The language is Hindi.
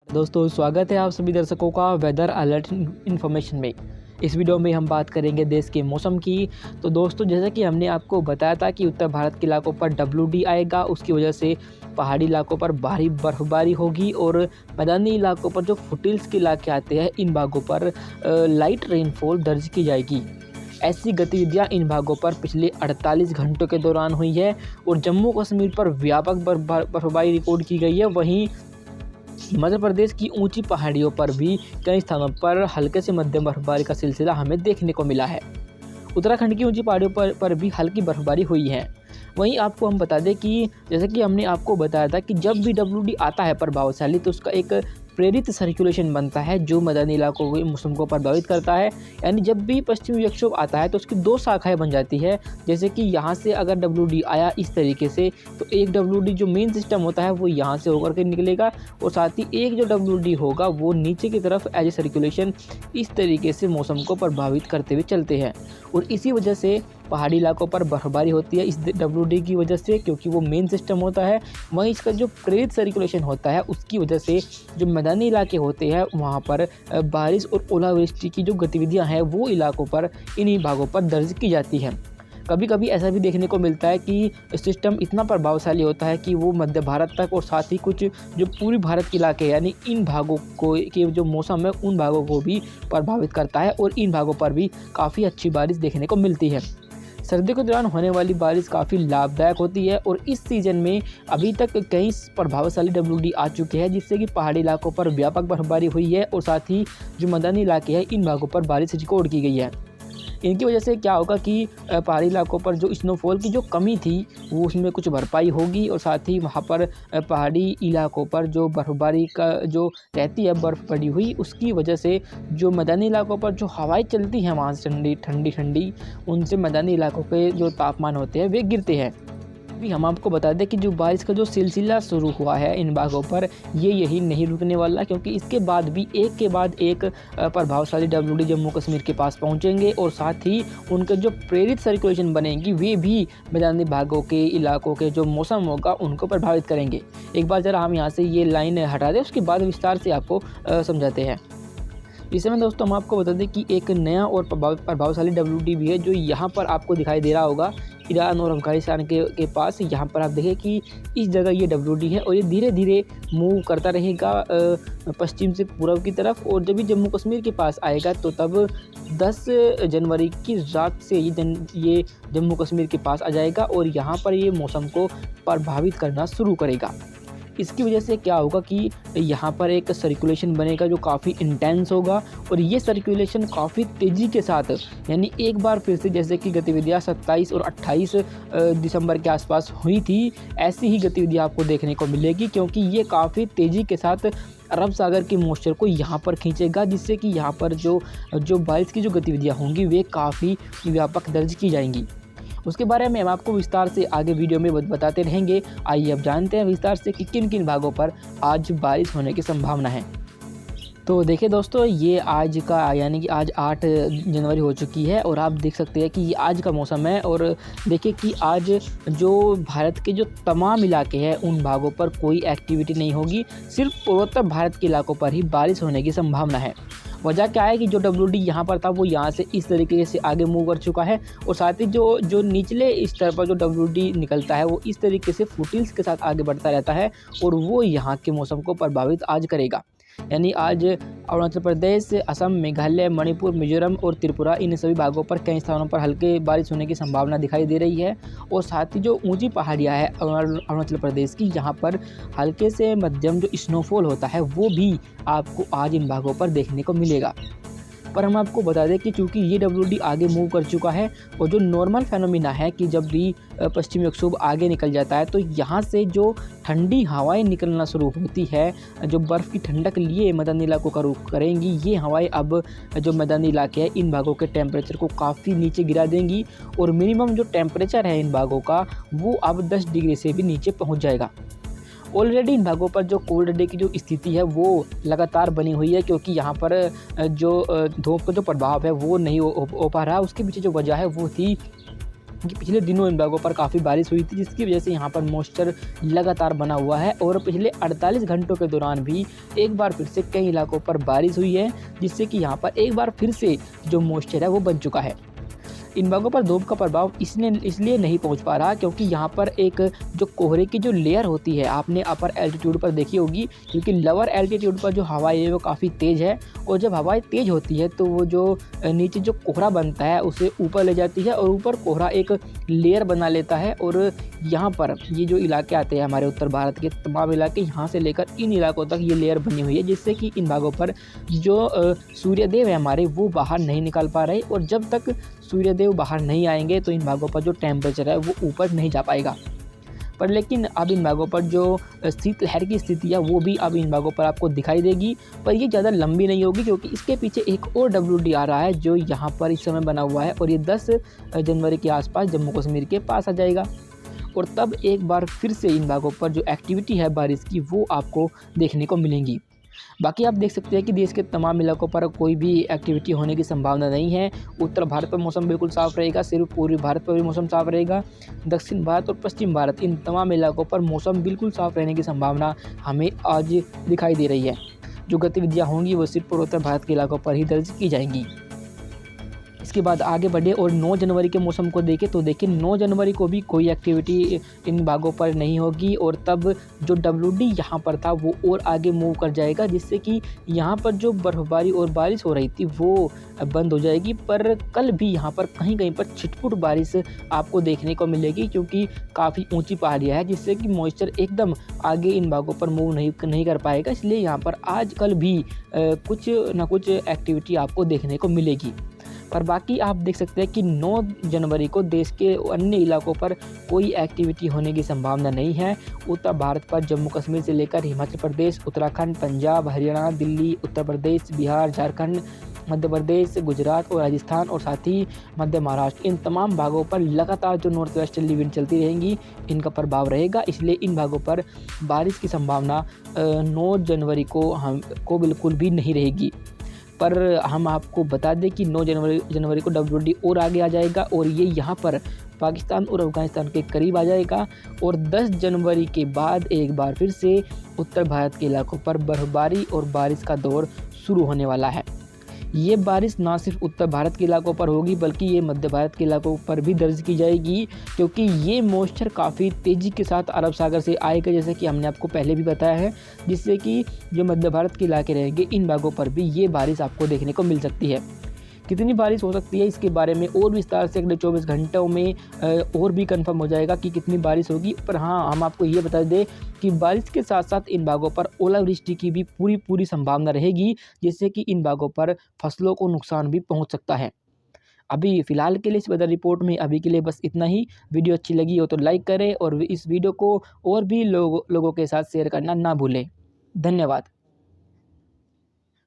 दोस्तों स्वागत है आप सभी दर्शकों का वेदर अलर्ट इन्फॉर्मेशन में। इस वीडियो में हम बात करेंगे देश के मौसम की। तो दोस्तों जैसा कि हमने आपको बताया था कि उत्तर भारत के इलाकों पर WD आएगा, उसकी वजह से पहाड़ी इलाकों पर भारी बर्फबारी होगी और मैदानी इलाकों पर जो फुटहिल्स के इलाके आते हैं इन भागों पर लाइट रेनफॉल दर्ज की जाएगी। ऐसी गतिविधियां इन भागों पर पिछले 48 घंटों के दौरान हुई है और जम्मू कश्मीर पर व्यापक बर्फबारी रिकॉर्ड की गई है। वहीं मध्य प्रदेश की ऊंची पहाड़ियों पर भी कई स्थानों पर हल्के से मध्यम बर्फबारी का सिलसिला हमें देखने को मिला है। उत्तराखंड की ऊंची पहाड़ियों पर भी हल्की बर्फबारी हुई है। वहीं आपको हम बता दें कि जैसे कि हमने आपको बताया था कि जब भी WD आता है प्रभावशाली तो उसका एक प्रेरित सर्कुलेशन बनता है जो मैदानी इलाकों के मौसम को प्रभावित करता है। यानी जब भी पश्चिमी विक्षोभ आता है तो उसकी दो शाखाएं बन जाती है। जैसे कि यहाँ से अगर WD आया इस तरीके से तो एक WD जो मेन सिस्टम होता है वो यहाँ से होकर के निकलेगा और साथ ही एक जो WD होगा वो नीचे की तरफ एज ए सर्कुलेशन इस तरीके से मौसम को प्रभावित करते हुए चलते हैं। और इसी वजह से पहाड़ी इलाकों पर बर्फबारी होती है इस WD की वजह से, क्योंकि वो मेन सिस्टम होता है। वहीं इसका जो प्रेरित सर्कुलेशन होता है उसकी वजह से जो मैदानी इलाके होते हैं वहाँ पर बारिश और ओलावृष्टि की जो गतिविधियाँ हैं वो इलाकों पर इन्हीं भागों पर दर्ज की जाती हैं। कभी कभी ऐसा भी देखने को मिलता है कि सिस्टम इतना प्रभावशाली होता है कि वो मध्य भारत तक और साथ ही कुछ जो पूरी भारत के इलाके यानी इन भागों को के जो मौसम है उन भागों को भी प्रभावित करता है और इन भागों पर भी काफ़ी अच्छी बारिश देखने को मिलती है। सर्दी के दौरान होने वाली बारिश काफ़ी लाभदायक होती है और इस सीज़न में अभी तक कई प्रभावशाली WD आ चुके हैं जिससे कि पहाड़ी इलाकों पर व्यापक बर्फबारी हुई है और साथ ही जो मैदानी इलाके हैं इन भागों पर बारिश रिकॉर्ड की गई है। इनकी वजह से क्या होगा कि पहाड़ी इलाकों पर जो स्नोफॉल की जो कमी थी वो उसमें कुछ भरपाई होगी और साथ ही वहाँ पर पहाड़ी इलाकों पर जो बर्फबारी का जो रहती है बर्फ़ पड़ी हुई उसकी वजह से जो मैदानी इलाकों पर जो हवाएं चलती हैं वहाँ से ठंडी ठंडी उनसे मैदानी इलाकों के जो तापमान होते हैं वे गिरते हैं। अभी हम आपको बता दें कि जो बारिश का जो सिलसिला शुरू हुआ है इन भागों पर ये यही नहीं रुकने वाला, क्योंकि इसके बाद भी एक के बाद एक प्रभावशाली WD जम्मू कश्मीर के पास पहुंचेंगे और साथ ही उनके जो प्रेरित सर्कुलेशन बनेंगी वे भी मैदानी भागों के इलाकों के जो मौसम होगा उनको प्रभावित करेंगे। एक बार ज़रा हम यहाँ से ये लाइन हटा दें उसके बाद विस्तार से आपको समझाते हैं। इस समय दोस्तों हम आपको बता दें कि एक नया और प्रभावशाली WD भी है जो यहाँ पर आपको दिखाई दे रहा होगा ईरान और अफगानिस्तान के पास। यहाँ पर आप देखें कि इस जगह ये WD है और ये धीरे धीरे मूव करता रहेगा पश्चिम से पूर्व की तरफ और जब भी जम्मू कश्मीर के पास आएगा तो तब 10 जनवरी की रात से ये जम्मू कश्मीर के पास आ जाएगा और यहाँ पर ये मौसम को प्रभावित करना शुरू करेगा। इसकी वजह से क्या होगा कि यहाँ पर एक सर्कुलेशन बनेगा जो काफ़ी इंटेंस होगा और ये सर्कुलेशन काफ़ी तेज़ी के साथ यानी एक बार फिर से जैसे कि गतिविधियाँ 27 और 28 दिसंबर के आसपास हुई थी ऐसी ही गतिविधियाँ आपको देखने को मिलेगी, क्योंकि ये काफ़ी तेज़ी के साथ अरब सागर के मॉइस्चर को यहाँ पर खींचेगा जिससे कि यहाँ पर जो बारिश की जो गतिविधियाँ होंगी वे काफ़ी व्यापक दर्ज की जाएंगी। उसके बारे में हम आपको विस्तार से आगे वीडियो में बताते रहेंगे। आइए अब जानते हैं विस्तार से कि किन किन भागों पर आज बारिश होने की संभावना है। तो देखिए दोस्तों ये आज का यानी कि आज 8 जनवरी हो चुकी है और आप देख सकते हैं कि ये आज का मौसम है और देखिए कि आज जो भारत के जो तमाम इलाके हैं उन भागों पर कोई एक्टिविटी नहीं होगी, सिर्फ पूर्वोत्तर भारत के इलाकों पर ही बारिश होने की संभावना है। वजह क्या है कि जो WD यहाँ पर था वो यहाँ से इस तरीके से आगे मूव कर चुका है और साथ ही जो निचले स्तर पर जो WD निकलता है वो इस तरीके से फुटहिल्स के साथ आगे बढ़ता रहता है और वो यहाँ के मौसम को प्रभावित आज करेगा। यानी आज अरुणाचल प्रदेश, असम, मेघालय, मणिपुर, मिजोरम और त्रिपुरा इन सभी भागों पर कई स्थानों पर हल्के बारिश होने की संभावना दिखाई दे रही है और साथ ही जो ऊंची पहाड़ियाँ हैं अरुणाचल प्रदेश की यहाँ पर हल्के से मध्यम जो स्नोफॉल होता है वो भी आपको आज इन भागों पर देखने को मिलेगा। पर हम आपको बता दें कि चूँकि ये WD आगे मूव कर चुका है और जो नॉर्मल फेनोमिना है कि जब भी पश्चिमी विक्षोभ आगे निकल जाता है तो यहाँ से जो ठंडी हवाएं निकलना शुरू होती है जो बर्फ़ की ठंडक लिए मैदानी इलाकों का रुख करेंगी, ये हवाएं अब जो मैदानी इलाके हैं इन भागों के टेम्परेचर को काफ़ी नीचे गिरा देंगी और मिनिमम जो टेम्परेचर है इन भागों का वो अब 10 डिग्री से भी नीचे पहुँच जाएगा। ऑलरेडी इन भागों पर जो कोल्ड डे की जो स्थिति है वो लगातार बनी हुई है, क्योंकि यहाँ पर जो धूप का जो प्रभाव है वो नहीं हो पा रहा। उसके पीछे जो वजह है वो थी कि पिछले दिनों इन भागों पर काफ़ी बारिश हुई थी, जिसकी वजह से यहाँ पर मॉइस्चर लगातार बना हुआ है और पिछले 48 घंटों के दौरान भी एक बार फिर से कई इलाकों पर बारिश हुई है, जिससे कि यहाँ पर एक बार फिर से जो मॉइस्चर है वो बन चुका है। इन भागों पर धूप का प्रभाव इसलिए नहीं पहुंच पा रहा क्योंकि यहाँ पर एक जो कोहरे की जो लेयर होती है आपने अपर एल्टीट्यूड पर देखी होगी, क्योंकि लोअर एल्टीट्यूड पर जो हवाएं है वो काफ़ी तेज़ है और जब हवाएं तेज़ होती है तो वो जो नीचे जो कोहरा बनता है उसे ऊपर ले जाती है और ऊपर कोहरा एक लेयर बना लेता है। और यहाँ पर ये जो इलाके आते हैं हमारे उत्तर भारत के तमाम इलाके, यहाँ से लेकर इन इलाकों तक ये लेयर बनी हुई है, जिससे कि इन भागों पर जो सूर्यदेव है हमारे वो बाहर नहीं निकल पा रहे और जब तक सूर्यदेव बाहर नहीं आएंगे तो इन भागों पर जो टेम्परेचर है वो ऊपर नहीं जा पाएगा। पर लेकिन अब इन भागों पर जो शीतलहर की स्थिति है वो भी अब इन भागों पर आपको दिखाई देगी, पर ये ज़्यादा लंबी नहीं होगी क्योंकि इसके पीछे एक और WD आ रहा है जो यहाँ पर इस समय बना हुआ है और ये 10 जनवरी के आसपास जम्मू कश्मीर के पास आ जाएगा और तब एक बार फिर से इन भागों पर जो एक्टिविटी है बारिश की वो आपको देखने को मिलेंगी। बाकी आप देख सकते हैं कि देश के तमाम इलाकों पर कोई भी एक्टिविटी होने की संभावना नहीं है। उत्तर भारत पर मौसम बिल्कुल साफ़ रहेगा, सिर्फ पूर्वी भारत पर भी मौसम साफ़ रहेगा। दक्षिण भारत और पश्चिम भारत इन तमाम इलाकों पर मौसम बिल्कुल साफ़ रहने की संभावना हमें आज दिखाई दे रही है। जो गतिविधियाँ होंगी वो सिर्फ पूर्वोत्तर भारत के इलाकों पर ही दर्ज की जाएंगी। इसके बाद आगे बढ़े और 9 जनवरी के मौसम को देखें तो देखिए 9 जनवरी को भी कोई एक्टिविटी इन भागों पर नहीं होगी और तब जो WD यहाँ पर था वो और आगे मूव कर जाएगा, जिससे कि यहाँ पर जो बर्फ़बारी और बारिश हो रही थी वो बंद हो जाएगी। पर कल भी यहाँ पर कहीं कहीं पर छिटपुट बारिश आपको देखने को मिलेगी क्योंकि काफ़ी ऊँची पहाड़ियाँ है, जिससे कि मॉइस्चर एकदम आगे इन भागों पर मूव नहीं कर पाएगा। इसलिए यहाँ पर आज कल भी कुछ ना कुछ एक्टिविटी आपको देखने को मिलेगी। पर बाकी आप देख सकते हैं कि 9 जनवरी को देश के अन्य इलाकों पर कोई एक्टिविटी होने की संभावना नहीं है। उत्तर भारत पर जम्मू कश्मीर से लेकर हिमाचल प्रदेश, उत्तराखंड, पंजाब, हरियाणा, दिल्ली, उत्तर प्रदेश, बिहार, झारखंड, मध्य प्रदेश, गुजरात और राजस्थान और साथ ही मध्य महाराष्ट्र, इन तमाम भागों पर लगातार जो नॉर्थ वेस्टर्ली विंड चलती रहेंगी इनका प्रभाव रहेगा। इसलिए इन भागों पर बारिश की संभावना 9 जनवरी को बिल्कुल भी नहीं रहेगी। पर हम आपको बता दें कि 9 जनवरी को WD और आगे आ जाएगा और ये यहाँ पर पाकिस्तान और अफ़गानिस्तान के करीब आ जाएगा और 10 जनवरी के बाद एक बार फिर से उत्तर भारत के इलाकों पर बर्फ़बारी और बारिश का दौर शुरू होने वाला है। ये बारिश ना सिर्फ उत्तर भारत के इलाकों पर होगी बल्कि ये मध्य भारत के इलाकों पर भी दर्ज की जाएगी, क्योंकि ये मॉइस्चर काफ़ी तेज़ी के साथ अरब सागर से आएगा, जैसे कि हमने आपको पहले भी बताया है, जिससे कि जो मध्य भारत के इलाके रहेंगे इन भागों पर भी ये बारिश आपको देखने को मिल सकती है। कितनी बारिश हो सकती है इसके बारे में और विस्तार से अगले 24 घंटों में और भी कंफर्म हो जाएगा कि कितनी बारिश होगी। पर हाँ, हम आपको ये बता दें कि बारिश के साथ साथ इन भागों पर ओलावृष्टि की भी पूरी संभावना रहेगी, जिससे कि इन भागों पर फसलों को नुकसान भी पहुंच सकता है। अभी फ़िलहाल के लिए इस वेदर रिपोर्ट में अभी के लिए बस इतना ही। वीडियो अच्छी लगी हो तो लाइक करें और इस वीडियो को और भी लोगों के साथ शेयर करना ना भूलें। धन्यवाद।